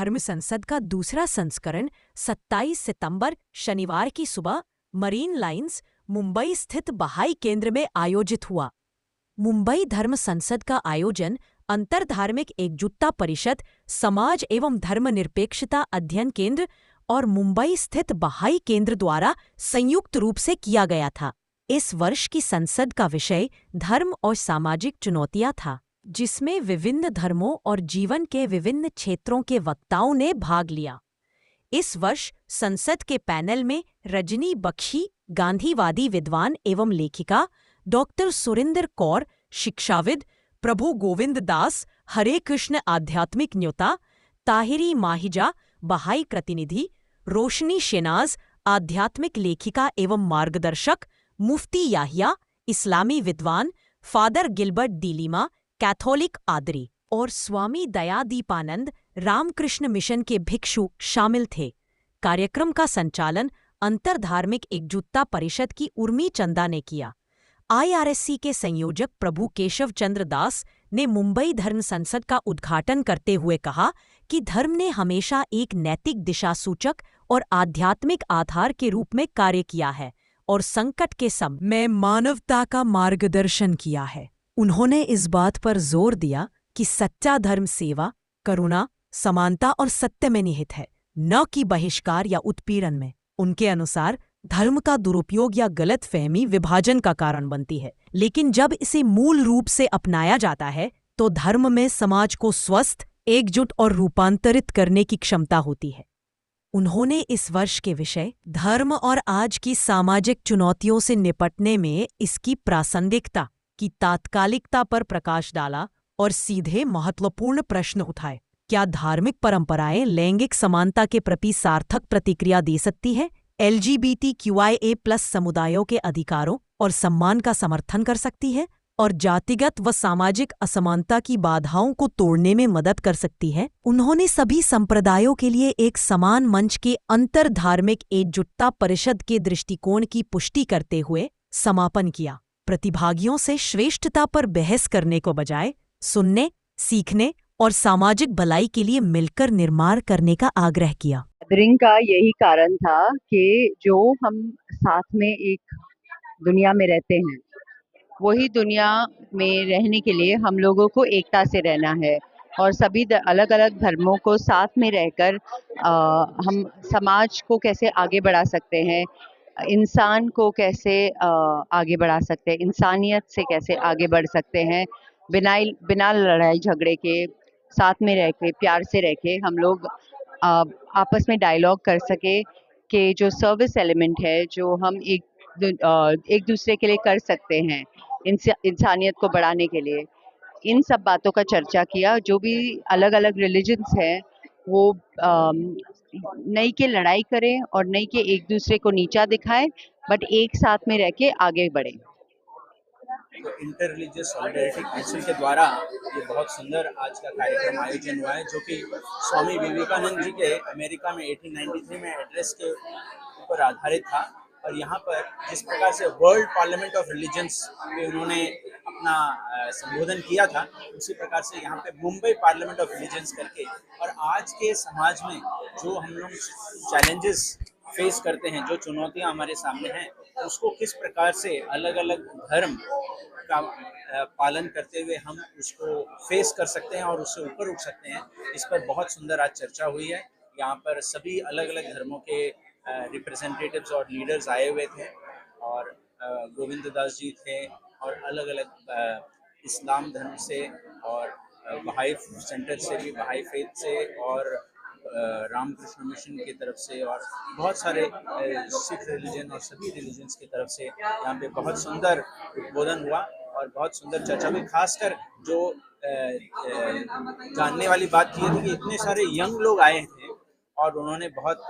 धर्म संसद का दूसरा संस्करण 27 सितंबर शनिवार की सुबह मरीन लाइन्स, मुंबई स्थित बहाई केंद्र में आयोजित हुआ। मुंबई धर्म संसद का आयोजन अंतरधार्मिक एकजुटता परिषद, समाज एवं धर्मनिरपेक्षता अध्ययन केंद्र और मुंबई स्थित बहाई केंद्र द्वारा संयुक्त रूप से किया गया था। इस वर्ष की संसद का विषय धर्म और सामाजिक चुनौतियां था, जिसमें विभिन्न धर्मों और जीवन के विभिन्न क्षेत्रों के वक्ताओं ने भाग लिया। इस वर्ष संसद के पैनल में रजनी बख्शी, गांधीवादी विद्वान एवं लेखिका, डॉक्टर सुरिंदर कौर, शिक्षाविद, प्रभु गोविंद दास, हरे कृष्ण आध्यात्मिक न्योता, ताहिरी माहिजा, बहाई प्रतिनिधि, रोशनी शेनाज, आध्यात्मिक लेखिका एवं मार्गदर्शक, मुफ्ती याहिया, इस्लामी विद्वान, फादर गिलबर्ट दिलीमा, कैथोलिक आदरी और स्वामी दयादीपानंद, रामकृष्ण मिशन के भिक्षु शामिल थे। कार्यक्रम का संचालन अंतरधार्मिक एकजुटता परिषद की उर्मी चंदा ने किया। IRSC के संयोजक प्रभु केशव चंद्र दास ने मुंबई धर्म संसद का उद्घाटन करते हुए कहा कि धर्म ने हमेशा एक नैतिक दिशा सूचक और आध्यात्मिक आधार के रूप में कार्य किया है और संकट के समय में मानवता का मार्गदर्शन किया है। उन्होंने इस बात पर जोर दिया कि सच्चा धर्म सेवा, करुणा, समानता और सत्य में निहित है, न कि बहिष्कार या उत्पीड़न में। उनके अनुसार धर्म का दुरुपयोग या गलतफहमी विभाजन का कारण बनती है, लेकिन जब इसे मूल रूप से अपनाया जाता है तो धर्म में समाज को स्वस्थ, एकजुट और रूपांतरित करने की क्षमता होती है। उन्होंने इस वर्ष के विषय धर्म और आज की सामाजिक चुनौतियों से निपटने में इसकी प्रासंगिकता की तात्कालिकता पर प्रकाश डाला और सीधे महत्वपूर्ण प्रश्न उठाए। क्या धार्मिक परंपराएं लैंगिक समानता के प्रति सार्थक प्रतिक्रिया दे सकती है? LGBTQIA+ समुदायों के अधिकारों और सम्मान का समर्थन कर सकती है और जातिगत व सामाजिक असमानता की बाधाओं को तोड़ने में मदद कर सकती है? उन्होंने सभी संप्रदायों के लिए एक समान मंच के अंतरधार्मिक एकजुटता परिषद के दृष्टिकोण की पुष्टि करते हुए समापन किया। प्रतिभागियों से श्रेष्ठता पर बहस करने को बजाय सुनने, सीखने और सामाजिक भलाई के लिए मिलकर निर्माण करने का आग्रह किया। गैदरिंग का यही कारण था कि जो हम साथ में एक दुनिया में रहते हैं, वही दुनिया में रहने के लिए हम लोगों को एकता से रहना है और सभी अलग अलग धर्मों को साथ में रहकर हम समाज को कैसे आगे बढ़ा सकते हैं, इंसान को कैसे आगे बढ़ा सकते हैं, इंसानियत से कैसे आगे बढ़ सकते हैं, बिना लड़ाई झगड़े के, साथ में रह के, प्यार से रह के हम लोग आपस में डायलॉग कर सके कि जो सर्विस एलिमेंट है जो हम एक दूसरे के लिए कर सकते हैं इंसानियत को बढ़ाने के लिए, इन सब बातों का चर्चा किया। जो भी अलग अलग रिलीजन्स हैं वो नहीं के लड़ाई करें और नहीं के एक दूसरे को नीचा दिखाएं, बट एक साथ में रह के आगे बढ़े। तो इंटर रिलीजियस सॉलिडेरिटी काउंसिल के द्वारा ये बहुत सुंदर आज का कार्यक्रम आयोजन हुआ है, जो कि स्वामी विवेकानंद जी के अमेरिका में 1893 में एड्रेस के ऊपर आधारित था। और यहाँ पर जिस प्रकार से वर्ल्ड पार्लियामेंट ऑफ रिलीजन्स में उन्होंने अपना संबोधन किया था, उसी प्रकार से यहाँ पे मुंबई पार्लियामेंट ऑफ रिलीजन्स करके, और आज के समाज में जो हम लोग चैलेंजेस फेस करते हैं, जो चुनौतियाँ हमारे सामने हैं, उसको किस प्रकार से अलग अलग धर्म का पालन करते हुए हम उसको फेस कर सकते हैं और उससे ऊपर उठ सकते हैं, इस पर बहुत सुंदर आज चर्चा हुई है। यहाँ पर सभी अलग अलग धर्मों के रिप्रेजेंटेटिव्स और लीडर्स आए हुए थे और गोविंद दास जी थे और अलग अलग इस्लाम धर्म से और बहाई सेंटर से भी, बहाई फेथ से और रामकृष्ण मिशन की तरफ से और बहुत सारे सिख रिलीजन और सभी रिलीजन्स की तरफ से यहाँ पे बहुत सुंदर उद्बोधन हुआ और बहुत सुंदर चर्चा हुई। खासकर जो जानने वाली बात ये थी कि इतने सारे यंग लोग आए थे और उन्होंने बहुत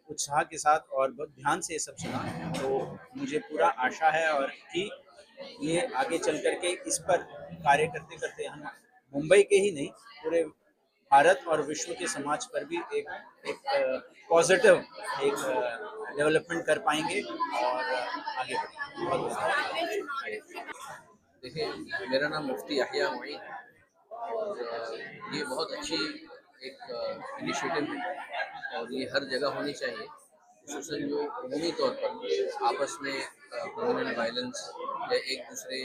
उत्साह के साथ और बहुत ध्यान से ये सब सुना। तो मुझे पूरा आशा है और कि ये आगे चल करके इस पर कार्य करते करते हम मुंबई के ही नहीं, पूरे भारत और विश्व के समाज पर भी एक पॉजिटिव एक डेवलपमेंट कर पाएंगे और आगे बढ़ेंगे। बहुत देखिए, मेरा नाम मुफ्ती याहिया मोइन है और ये बहुत अच्छी एक इनिशिएटिव है और ये हर जगह होनी चाहिए। खुसूसन जो अमूमी तौर पर आपस में कम्युनल वायलेंस या एक दूसरे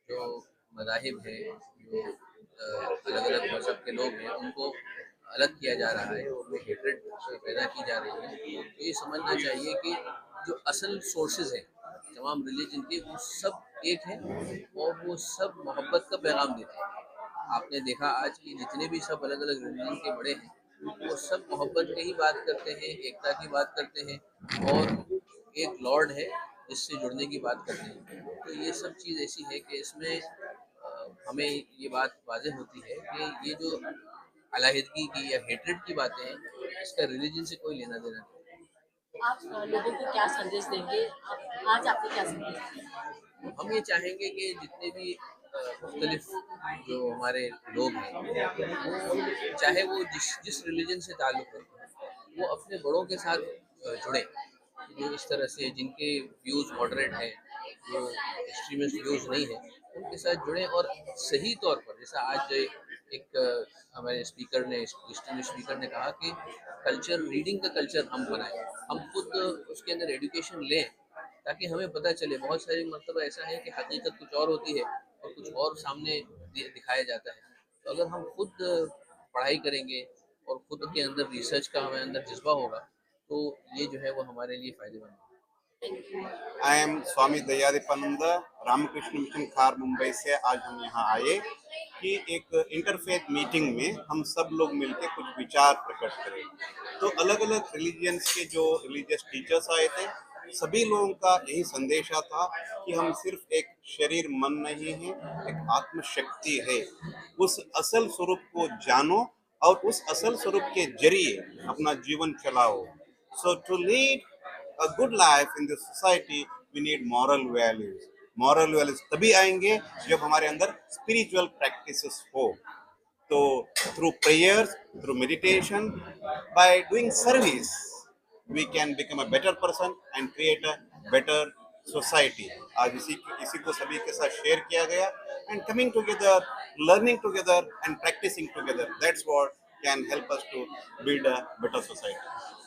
जो मज़ाहिब हैं, जो अलग अलग मज़हब के लोग हैं, उनको अलग किया जा रहा है, उनमें हेट्रेड पैदा की जा रही है। तो ये समझना चाहिए कि जो असल सोर्सेज हैं तमाम रिलीजन के, वो सब एक हैं और वो सब मोहब्बत का पैगाम देते हैं। आपने देखा आज कि जितने भी सब अलग अलग रिलीजन के बड़े हैं, वो सब मोहब्बत की ही बात करते हैं, एकता की बात करते हैं और एक लॉर्ड है जिससे जुड़ने की बात करते हैं। तो ये सब चीज़ ऐसी है कि इसमें हमें ये बात वाज़ेह होती है कि ये जो अलहदगी की या हेट्रेड की बातें हैं, इसका रिलीजन से कोई लेना देना नहीं। आप लोगों को क्या संदेश देंगे? आज आपने क्या संदेश दिया? हम ये चाहेंगे कि जितने भी मुख्तलिफ जो हमारे लोग हैं, वो चाहे वो जिस रिलीजन से ताल्लुक़ रखते हैं, वो अपने बड़ों के साथ जुड़ें, जो इस तरह से जिनके व्यूज़ मॉडरेट हैं, जो एक्सट्रीमिस्ट व्यूज़ नहीं हैं, उनके साथ जुड़ें और सही तौर पर, जैसा आज एक हमारे स्पीकर ने, डिस्टिंग्विश्ड स्पीकर ने कहा कि कल्चर, रीडिंग का कल्चर हम बनाएं, हम खुद उसके अंदर एजुकेशन लें, ताकि हमें पता चले। बहुत सारी मरतबा ऐसा है कि हकीकत कुछ और होती है और कुछ और सामने दिखाया जाता है। तो अगर हम खुद पढ़ाई करेंगे और खुद के अंदर रिसर्च का हमें अंदर जज्बा होगा, तो ये जो है वो हमारे लिए फ़ायदेमंद है। I am Swami Dayadeepananda, Ramakrishna Mission Khar, Mumbai से। आज हम यहाँ आए कि एक इंटरफेथ मीटिंग में हम सब लोग मिलकर कुछ विचार प्रकट करें। तो अलग अलग रिलीजियंस के जो रिलीजियस टीचर्स आए थे, सभी लोगों का यही संदेशा था कि हम सिर्फ एक शरीर मन नहीं है, एक आत्मशक्ति है। उस असल स्वरूप को जानो और उस असल स्वरूप के जरिए अपना जीवन चलाओ। So to lead a good life in this society, we need moral values. Moral values तभी आएंगे जब हमारे अंदर spiritual practices हो। तो through prayers, through meditation, by doing service, we can become a better person and create a better society. आज इसी को सभी के साथ शेयर किया गया, and coming together, learning together and practicing together, that's what can help us to build a better society.